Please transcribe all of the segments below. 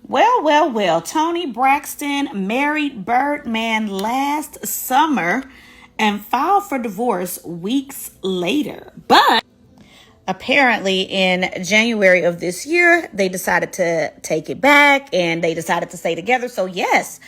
Well. Toni Braxton married Birdman last summer and filed for divorce weeks later. But apparently in January of this year, they decided to take it back and they decided to stay together. So yes,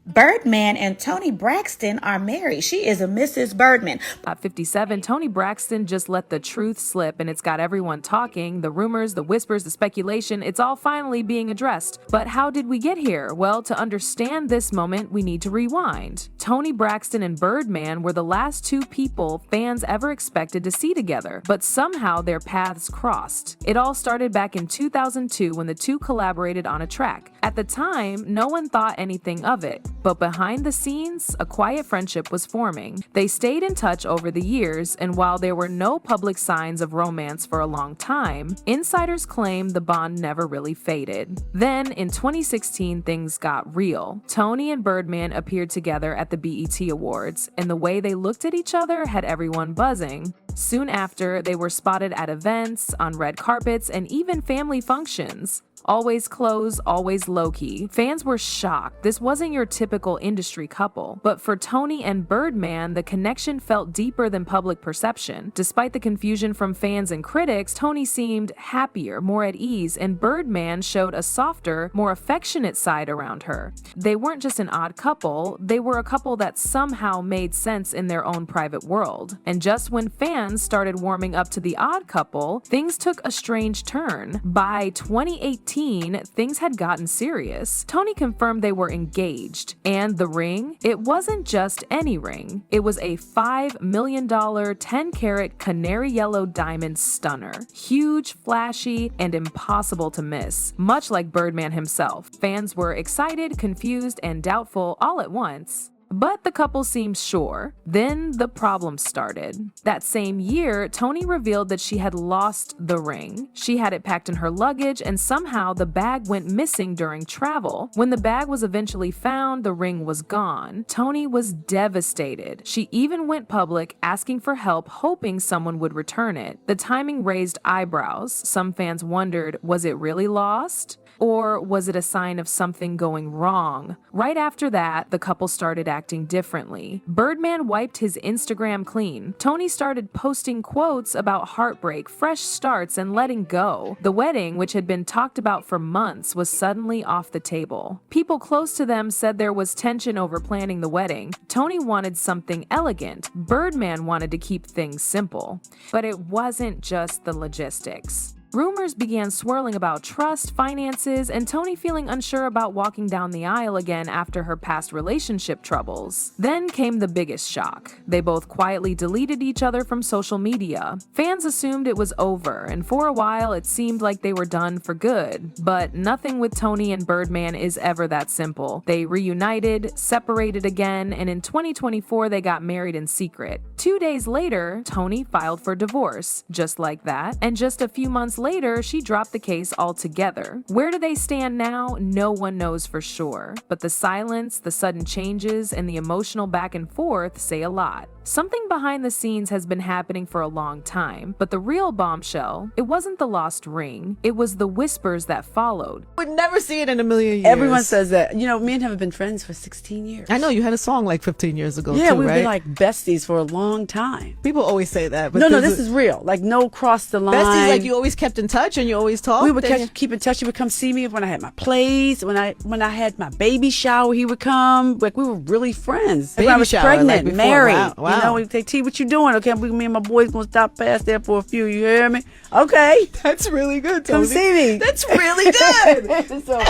Birdman and Toni Braxton are married. She is a Mrs. Birdman. At 57, Toni Braxton just let the truth slip, and it's got everyone talking. The rumors, the whispers, the speculation, it's all finally being addressed. But how did we get here? Well, to understand this moment, we need to rewind. Toni Braxton and Birdman were the last two people fans ever expected to see together, but somehow their paths crossed. It all started back in 2002 when the two collaborated on a track. At the time, no one thought anything of it. But behind the scenes, a quiet friendship was forming. They stayed in touch over the years, and while there were no public signs of romance for a long time, insiders claim the bond never really faded. Then, in 2016, things got real. Toni and Birdman appeared together at the BET Awards, and the way they looked at each other had everyone buzzing. Soon after, they were spotted at events, on red carpets, and even family functions. Always close, always low-key. Fans were shocked. This wasn't your typical industry couple. But for Toni and Birdman, the connection felt deeper than public perception. Despite the confusion from fans and critics, Toni seemed happier, more at ease, and Birdman showed a softer, more affectionate side around her. They weren't just an odd couple, they were a couple that somehow made sense in their own private world. And just when fans started warming up to the odd couple, things took a strange turn. By 2018, things had gotten serious. Toni confirmed they were engaged. And the ring? It wasn't just any ring. It was a $5 million 10-carat canary yellow diamond stunner. Huge, flashy, and impossible to miss. Much like Birdman himself. Fans were excited, confused, and doubtful all at once. But the couple seemed sure. Then the problem started. That same year, Toni revealed that she had lost the ring. She had it packed in her luggage, and somehow the bag went missing during travel. When the bag was eventually found, the ring was gone. Toni was devastated. She even went public asking for help, hoping someone would return it. The timing raised eyebrows. Some fans wondered, was it really lost? Or was it a sign of something going wrong? Right after that, the couple started acting differently. Birdman wiped his Instagram clean. Toni started posting quotes about heartbreak, fresh starts, and letting go. The wedding, which had been talked about for months, was suddenly off the table. People close to them said there was tension over planning the wedding. Toni wanted something elegant. Birdman wanted to keep things simple. But it wasn't just the logistics. Rumors began swirling about trust, finances, and Toni feeling unsure about walking down the aisle again after her past relationship troubles. Then came the biggest shock. They both quietly deleted each other from social media. Fans assumed it was over, and for a while it seemed like they were done for good. But nothing with Toni and Birdman is ever that simple. They reunited, separated again, and in 2024 they got married in secret. 2 days later, Toni filed for divorce, just like that, and just a few months later, she dropped the case altogether. Where do they stand now? No one knows for sure. But the silence, the sudden changes, and the emotional back and forth say a lot. Something behind the scenes has been happening for a long time, but the real bombshell, it wasn't the lost ring, it was the whispers that followed. Would never see it in a million years. Everyone says that. You know, me and him have been friends for 16 years. I know, you had a song like 15 years ago, yeah, too, we've right? been like besties for a long time. People always say that. But No, this is real. Like, no cross the line. Besties, like you always kept in touch and you always talked? We would keep in touch. He would come see me when I had my plays. When I had my baby shower, he would come. Like, we were really friends. Baby when I was shower, pregnant, like married. Wow. You know, we'd say, T, what you doing? Okay, me and my boys gonna stop past there for a few. You hear me? Okay. That's really good, Come Toni. see me. That's really good. So,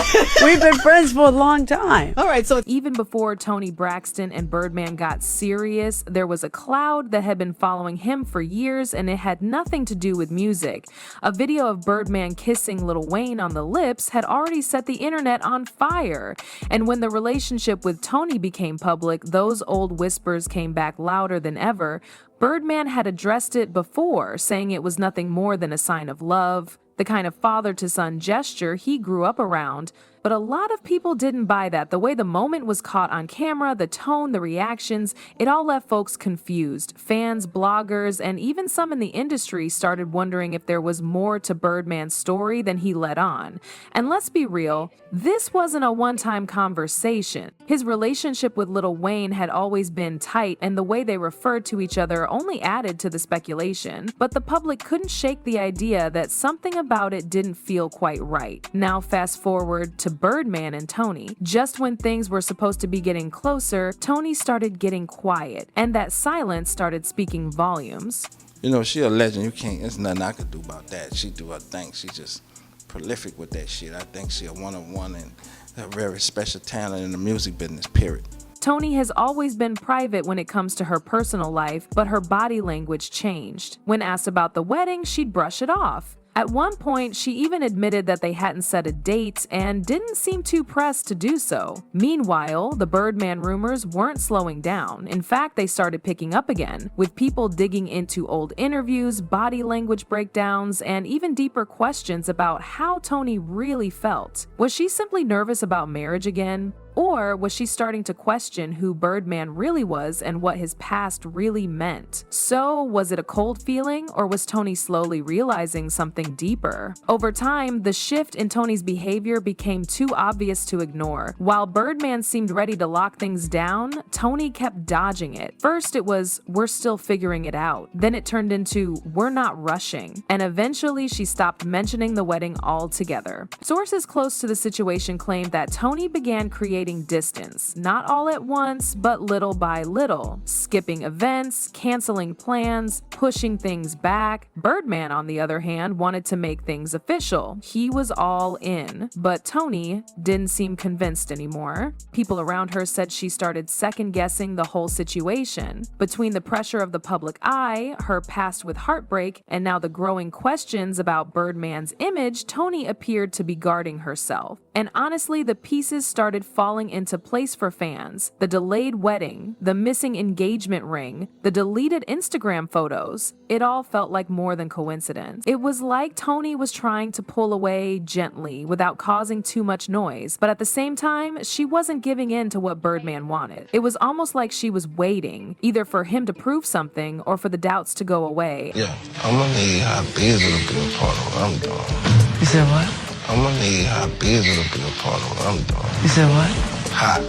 we've been friends for a long time. All right, so Even before Toni Braxton and Birdman got serious, there was a cloud that had been following him for years, and it had nothing to do with music. A video of Birdman kissing Lil Wayne on the lips had already set the internet on fire. And when the relationship with Toni became public, those old whispers came back louder than ever. Birdman had addressed it before, saying it was nothing more than a sign of love. the kind of father-to-son gesture he grew up around. But a lot of people didn't buy that. The way the moment was caught on camera, the tone, the reactions, it all left folks confused. Fans, bloggers, and even some in the industry started wondering if there was more to Birdman's story than he let on. And let's be real, this wasn't a one-time conversation. His relationship with Lil Wayne had always been tight, and the way they referred to each other only added to the speculation. But the public couldn't shake the idea that something about it didn't feel quite right. Now fast forward to Birdman and Toni. Just when things were supposed to be getting closer, Toni started getting quiet, and that silence started speaking volumes. You know, she a legend. There's nothing I could do about that. She do her thing. She just prolific with that shit. I think she a one-of-one and a very special talent in the music business, period. Toni has always been private when it comes to her personal life, but her body language changed. When asked about the wedding, she'd brush it off. At one point, she even admitted that they hadn't set a date and didn't seem too pressed to do so. Meanwhile, the Birdman rumors weren't slowing down. In fact, they started picking up again, with people digging into old interviews, body language breakdowns, and even deeper questions about how Toni really felt. Was she simply nervous about marriage again? Or was she starting to question who Birdman really was and what his past really meant? So, was it a cold feeling, or was Toni slowly realizing something deeper? Over time, the shift in Toni's behavior became too obvious to ignore. While Birdman seemed ready to lock things down, Toni kept dodging it. First it was, "We're still figuring it out." Then it turned into, "We're not rushing." And eventually she stopped mentioning the wedding altogether. Sources close to the situation claimed that Toni began creating distance, not all at once, but little by little, skipping events, canceling plans, pushing things back. Birdman, on the other hand, wanted to make things official. He was all in, but Toni didn't seem convinced anymore. People around her said she started second-guessing the whole situation. Between the pressure of the public eye, her past with heartbreak, and now the growing questions about Birdman's image, Toni appeared to be guarding herself. And honestly, the pieces started falling into place for fans. The delayed wedding, the missing engagement ring, the deleted Instagram photos. It all felt like more than coincidence. It was like Toni was trying to pull away gently without causing too much noise, but at the same time, she wasn't giving in to what Birdman wanted. It was almost like she was waiting, either for him to prove something or for the doubts to go away. Yeah, I'm gonna need Hot Busy to be a part of what I'm doing. You said what? I'm gonna need Hot Busy to be a part of what I'm doing. You said what? Hot.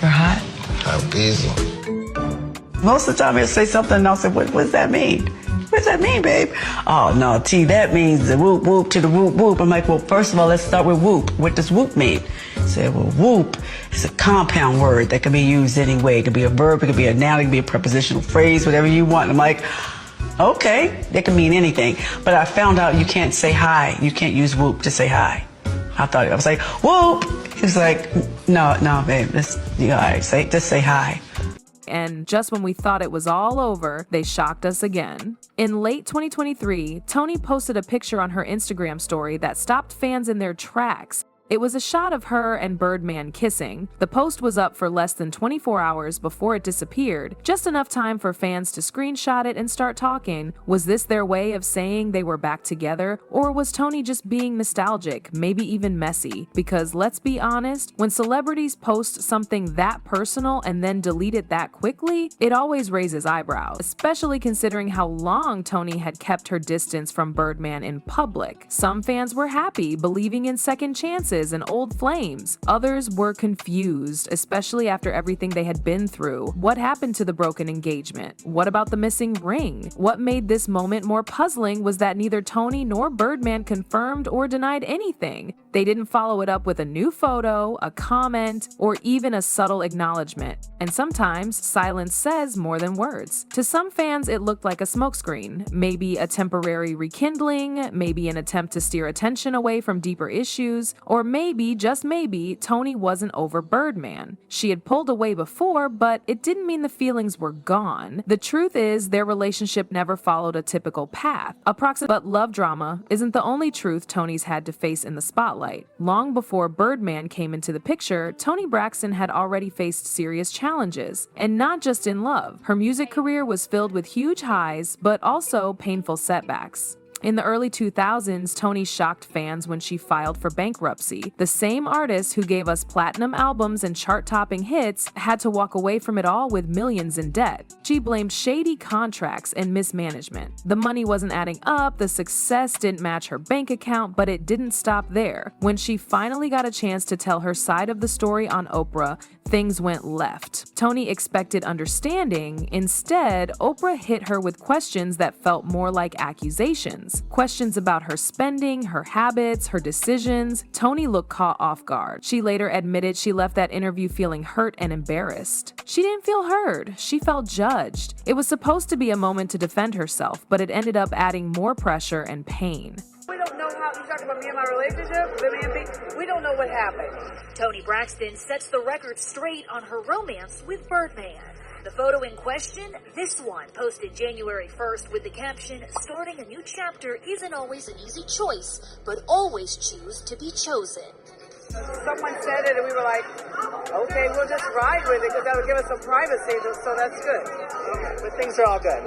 You're hot? Hot Busy. Most of the time he'll say something and I'll say, what does that mean? What does that mean, babe? Oh, no, T, that means the whoop, whoop to the whoop, whoop. I'm like, well, first of all, let's start with whoop. What does whoop mean? He said, well, whoop is a compound word that can be used any way. It could be a verb, it could be a noun, it could be a prepositional phrase, whatever you want. And I'm like, okay, that can mean anything. But I found out you can't say hi. You can't use whoop to say hi. I was like, whoop. He was like, no, babe, all right, just say hi. And just when we thought it was all over, they shocked us again. In late 2023, Toni posted a picture on her Instagram story that stopped fans in their tracks. It was a shot of her and Birdman kissing. The post was up for less than 24 hours before it disappeared, just enough time for fans to screenshot it and start talking. Was this their way of saying they were back together? Or was Toni just being nostalgic, maybe even messy? Because let's be honest, when celebrities post something that personal and then delete it that quickly, it always raises eyebrows, especially considering how long Toni had kept her distance from Birdman in public. Some fans were happy, believing in second chances and old flames. Others were confused, especially after everything they had been through. What happened to the broken engagement? What about the missing ring? What made this moment more puzzling was that neither Toni nor Birdman confirmed or denied anything. They didn't follow it up with a new photo, a comment, or even a subtle acknowledgement. And sometimes silence says more than words. To some fans, it looked like a smokescreen, maybe a temporary rekindling, maybe an attempt to steer attention away from deeper issues, or maybe, just maybe, Toni wasn't over Birdman. She had pulled away before, but it didn't mean the feelings were gone. The truth is, their relationship never followed a typical path. But love drama isn't the only truth Toni's had to face in the spotlight. Long before Birdman came into the picture, Toni Braxton had already faced serious challenges. And not just in love. Her music career was filled with huge highs, but also painful setbacks. In the early 2000s, Toni shocked fans when she filed for bankruptcy. The same artist who gave us platinum albums and chart-topping hits had to walk away from it all with millions in debt. She blamed shady contracts and mismanagement. The money wasn't adding up, the success didn't match her bank account, but it didn't stop there. When she finally got a chance to tell her side of the story on Oprah, things went left. Toni expected understanding. Instead, Oprah hit her with questions that felt more like accusations. Questions about her spending, her habits, her decisions. Toni looked caught off guard. She later admitted she left that interview feeling hurt and embarrassed. She didn't feel heard. She felt judged. It was supposed to be a moment to defend herself, but it ended up adding more pressure and pain. We don't know how, you talking about me and my relationship? We don't know what happened. Toni Braxton sets the record straight on her romance with Birdman. The photo in question, this one, posted January 1st with the caption, "Starting a new chapter isn't always an easy choice, but always choose to be chosen." Someone said it and we were like, okay, we'll just ride with it because that'll give us some privacy, so that's good. But things are all good.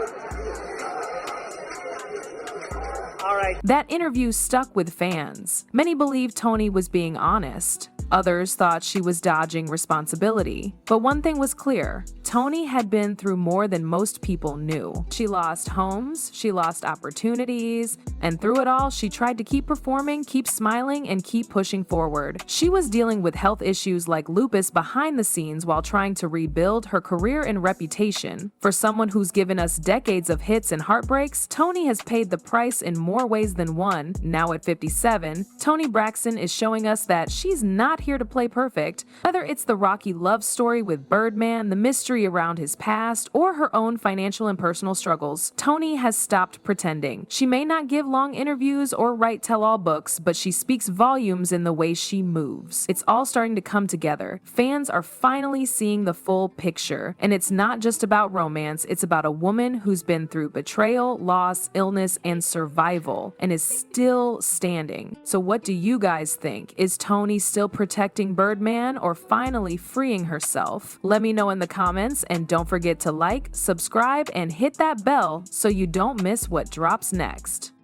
All right. That interview stuck with fans. Many believed Toni was being honest. Others thought she was dodging responsibility. But one thing was clear. Toni had been through more than most people knew. She lost homes, she lost opportunities, and through it all, she tried to keep performing, keep smiling, and keep pushing forward. She was dealing with health issues like lupus behind the scenes while trying to rebuild her career and reputation. For someone who's given us decades of hits and heartbreaks, Toni has paid the price in more ways than one. Now at 57, Toni Braxton is showing us that she's not here to play perfect. Whether it's the rocky love story with Birdman, the mystery around his past, or her own financial and personal struggles, Toni has stopped pretending. She may not give long interviews or write tell-all books, but she speaks volumes in the way she moves. It's all starting to come together. Fans are finally seeing the full picture. And it's not just about romance, it's about a woman who's been through betrayal, loss, illness, and survival, and is still standing. So what do you guys think? Is Toni still protecting Birdman or finally freeing herself? Let me know in the comments, and don't forget to like, subscribe, and hit that bell so you don't miss what drops next.